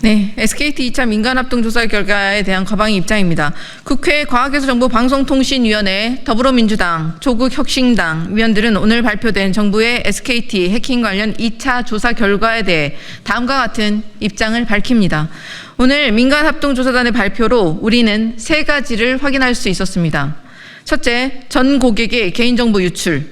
네, SKT 2차 민간합동조사 결과에 대한 과방위 입장입니다. 국회 과학기술정보방송통신위원회, 더불어민주당, 조국혁신당 위원들은 오늘 발표된 정부의 SKT 해킹 관련 2차 조사 결과에 대해 다음과 같은 입장을 밝힙니다. 오늘 민간합동조사단의 발표로 우리는 세 가지를 확인할 수 있었습니다. 첫째, 전 고객의 개인정보 유출.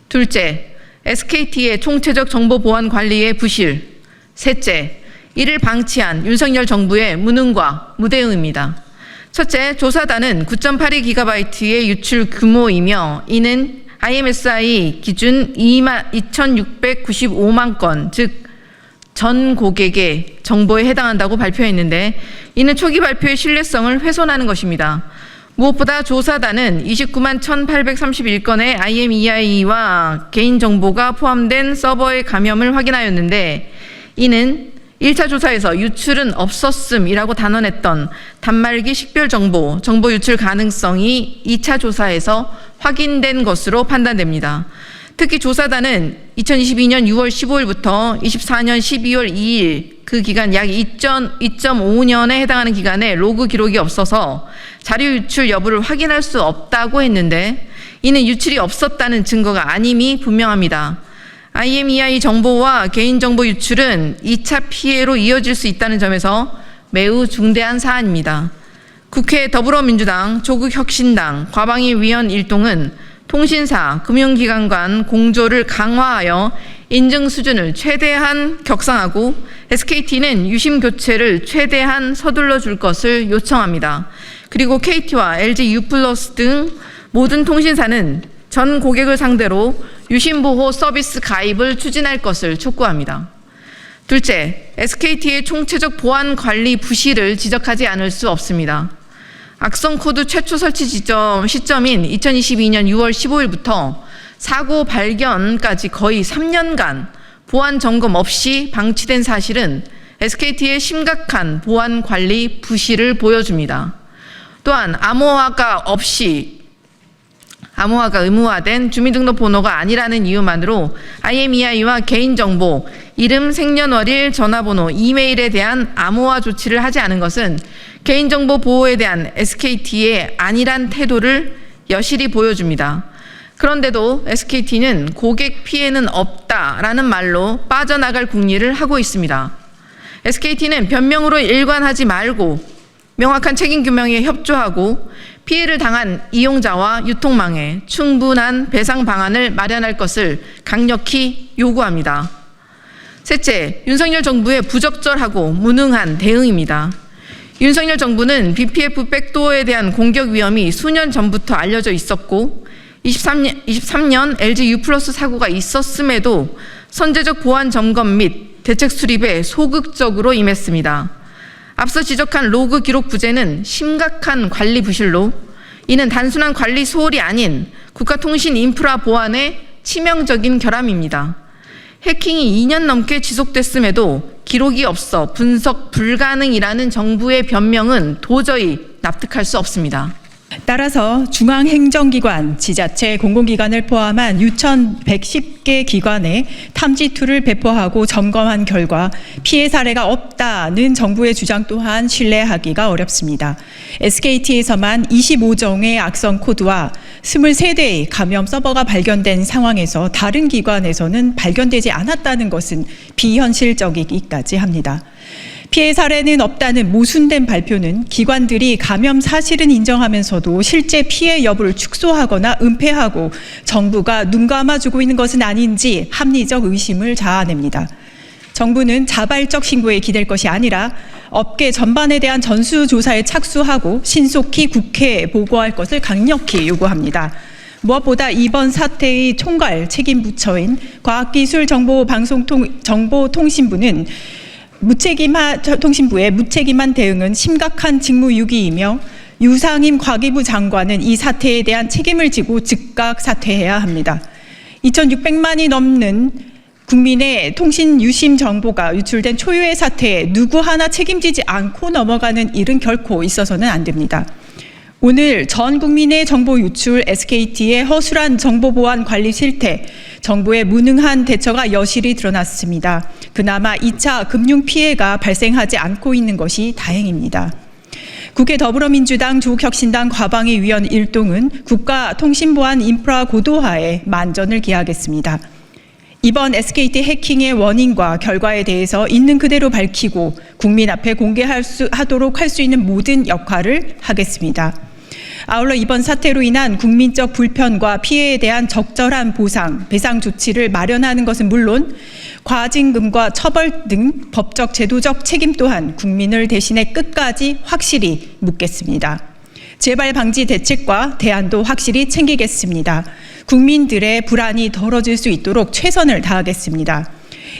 둘째, SKT의 총체적 정보 보안 관리의 부실. 셋째, 이를 방치한 윤석열 정부의 무능과 무대응입니다. 첫째, 조사단은 9.82GB의 유출 규모이며 이는 IMSI 기준 2,695만 건, 즉 전 고객의 정보에 해당한다고 발표했는데 이는 초기 발표의 신뢰성을 훼손하는 것입니다. 무엇보다 조사단은 29만 1,831건의 IMEI와 개인정보가 포함된 서버의 감염을 확인하였는데 이는 1차 조사에서 유출은 없었음이라고 단언했던 단말기 식별 정보 유출 가능성이 2차 조사에서 확인된 것으로 판단됩니다. 특히 조사단은 2022년 6월 15일부터 24년 12월 2일 그 기간 약 2.5년에 해당하는 기간에 로그 기록이 없어서 자료 유출 여부를 확인할 수 없다고 했는데 이는 유출이 없었다는 증거가 아님이 분명합니다. IMEI 정보와 개인정보 유출은 2차 피해로 이어질 수 있다는 점에서 매우 중대한 사안입니다. 국회 더불어민주당, 조국혁신당, 과방위 위원 일동은 통신사, 금융기관 간 공조를 강화하여 인증 수준을 최대한 격상하고 SKT는 유심 교체를 최대한 서둘러 줄 것을 요청합니다. 그리고 KT와 LG U+ 등 모든 통신사는 전 고객을 상대로 유심보호 서비스 가입을 추진할 것을 촉구합니다. 둘째, SKT의 총체적 보안 관리 부실을 지적하지 않을 수 없습니다. 악성 코드 최초 설치 시점인 2022년 6월 15일부터 사고 발견까지 거의 3년간 보안 점검 없이 방치된 사실은 SKT의 심각한 보안 관리 부실을 보여줍니다. 또한 암호화가 의무화된 주민등록번호가 아니라는 이유만으로 IMEI와 개인정보, 이름, 생년월일, 전화번호, 이메일에 대한 암호화 조치를 하지 않은 것은 개인정보 보호에 대한 SKT의 안일한 태도를 여실히 보여줍니다. 그런데도 SKT는 고객 피해는 없다라는 말로 빠져나갈 궁리를 하고 있습니다. SKT는 변명으로 일관하지 말고 명확한 책임 규명에 협조하고 피해를 당한 이용자와 유통망에 충분한 배상 방안을 마련할 것을 강력히 요구합니다. 셋째, 윤석열 정부의 부적절하고 무능한 대응입니다. 윤석열 정부는 BPF 백도어에 대한 공격 위험이 수년 전부터 알려져 있었고 23년 LG U+ 사고가 있었음에도 선제적 보안 점검 및 대책 수립에 소극적으로 임했습니다. 앞서 지적한 로그 기록 부재는 심각한 관리 부실로 이는 단순한 관리 소홀이 아닌 국가통신 인프라 보안의 치명적인 결함입니다. 해킹이 2년 넘게 지속됐음에도 기록이 없어 분석 불가능이라는 정부의 변명은 도저히 납득할 수 없습니다. 따라서 중앙행정기관, 지자체, 공공기관을 포함한 6,110개 기관에 탐지2를 배포하고 점검한 결과 피해 사례가 없다는 정부의 주장 또한 신뢰하기가 어렵습니다. SKT에서만 25종의 악성 코드와 23대의 감염 서버가 발견된 상황에서 다른 기관에서는 발견되지 않았다는 것은 비현실적이기까지 합니다. 피해 사례는 없다는 모순된 발표는 기관들이 감염 사실은 인정하면서도 실제 피해 여부를 축소하거나 은폐하고 정부가 눈 감아주고 있는 것은 아닌지 합리적 의심을 자아냅니다. 정부는 자발적 신고에 기댈 것이 아니라 업계 전반에 대한 전수조사에 착수하고 신속히 국회에 보고할 것을 강력히 요구합니다. 무엇보다 이번 사태의 총괄 책임 부처인 과학기술정보통신부는 통신부의 무책임한 대응은 심각한 직무유기이며 유상임 과기부 장관은 이 사태에 대한 책임을 지고 즉각 사퇴해야 합니다. 2,600만이 넘는 국민의 통신 유심 정보가 유출된 초유의 사태에 누구 하나 책임지지 않고 넘어가는 일은 결코 있어서는 안 됩니다. 오늘 전 국민의 정보 유출, SKT의 허술한 정보 보안 관리 실태, 정부의 무능한 대처가 여실히 드러났습니다. 그나마 2차 금융 피해가 발생하지 않고 있는 것이 다행입니다. 국회 더불어민주당 조국혁신당 과방위 위원 일동은 국가통신보안 인프라 고도화에 만전을 기하겠습니다. 이번 SKT 해킹의 원인과 결과에 대해서 있는 그대로 밝히고 국민 앞에 공개하도록 할 수 있는 모든 역할을 하겠습니다. 아울러 이번 사태로 인한 국민적 불편과 피해에 대한 적절한 보상, 배상 조치를 마련하는 것은 물론 과징금과 처벌 등 법적 제도적 책임 또한 국민을 대신해 끝까지 확실히 묻겠습니다. 재발 방지 대책과 대안도 확실히 챙기겠습니다. 국민들의 불안이 덜어질 수 있도록 최선을 다하겠습니다.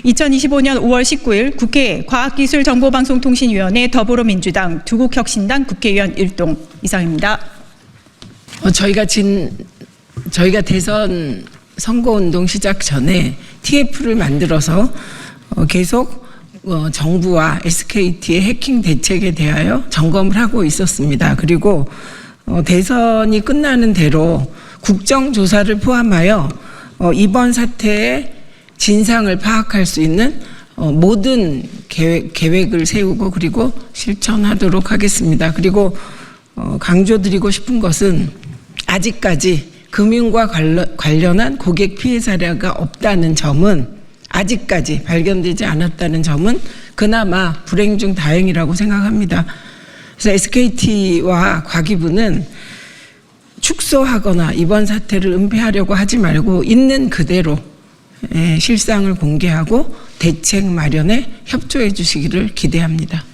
2025년 5월 19일 국회 과학기술정보방송통신위원회 더불어민주당 조국혁신당 국회의원 일동 이상입니다. 저희가 대선 선거운동 시작 전에 TF를 만들어서 계속 정부와 SKT의 해킹 대책에 대하여 점검을 하고 있었습니다. 그리고 대선이 끝나는 대로 국정조사를 포함하여 이번 사태의 진상을 파악할 수 있는 모든 계획을 세우고 그리고 실천하도록 하겠습니다. 그리고 강조드리고 싶은 것은 아직까지 금융과 관련한 고객 피해 사례가 없다는 점은 아직까지 발견되지 않았다는 점은 그나마 불행 중 다행이라고 생각합니다. 그래서 SKT와 과기부는 축소하거나 이번 사태를 은폐하려고 하지 말고 있는 그대로 실상을 공개하고 대책 마련에 협조해 주시기를 기대합니다.